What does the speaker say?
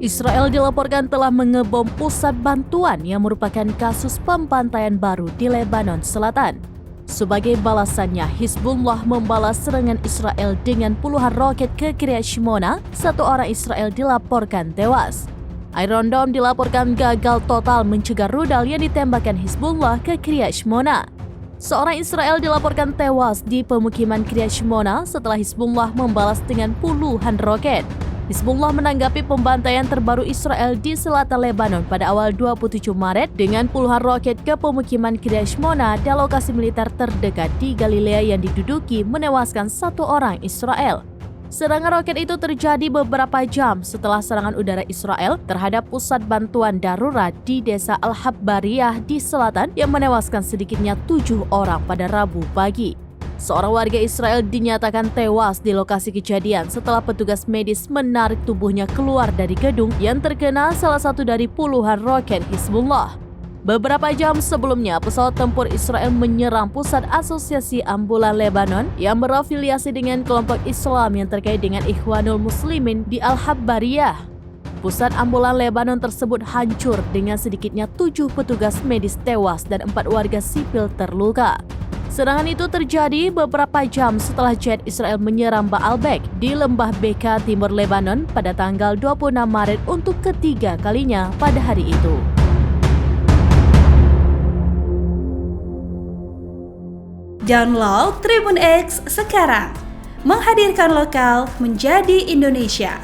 Israel dilaporkan telah mengebom pusat bantuan yang merupakan kasus pembantaian baru di Lebanon Selatan. Sebagai balasannya, Hizbullah membalas serangan Israel dengan puluhan roket ke Kiryat Shmona. Satu orang Israel dilaporkan tewas. Iron Dome dilaporkan gagal total mencegah rudal yang ditembakkan Hizbullah ke Kiryat Shmona. Seorang Israel dilaporkan tewas di pemukiman Kiryat Shmona setelah Hizbullah membalas dengan puluhan roket. Hizbullah menanggapi pembantaian terbaru Israel di selatan Lebanon pada awal 27 Maret dengan puluhan roket ke pemukiman Kiryat Shmona dan lokasi militer terdekat di Galilea yang diduduki, menewaskan satu orang Israel. Serangan roket itu terjadi beberapa jam setelah serangan udara Israel terhadap pusat bantuan darurat di desa Al-Habbariyah di selatan yang menewaskan sedikitnya 7 orang pada Rabu pagi. Seorang warga Israel dinyatakan tewas di lokasi kejadian setelah petugas medis menarik tubuhnya keluar dari gedung yang terkena salah satu dari puluhan roket Hizbullah. Beberapa jam sebelumnya, pesawat tempur Israel menyerang pusat Asosiasi Ambulan Lebanon yang berafiliasi dengan kelompok Islam yang terkait dengan Ikhwanul Muslimin di Al-Habbariyah. Pusat ambulan Lebanon tersebut hancur dengan sedikitnya 7 petugas medis tewas dan 4 warga sipil terluka. Serangan itu terjadi beberapa jam setelah jet Israel menyerang Baalbek di lembah Beka timur Lebanon pada tanggal 26 Maret untuk ketiga kalinya pada hari itu. Download Tribun X sekarang, menghadirkan lokal menjadi Indonesia.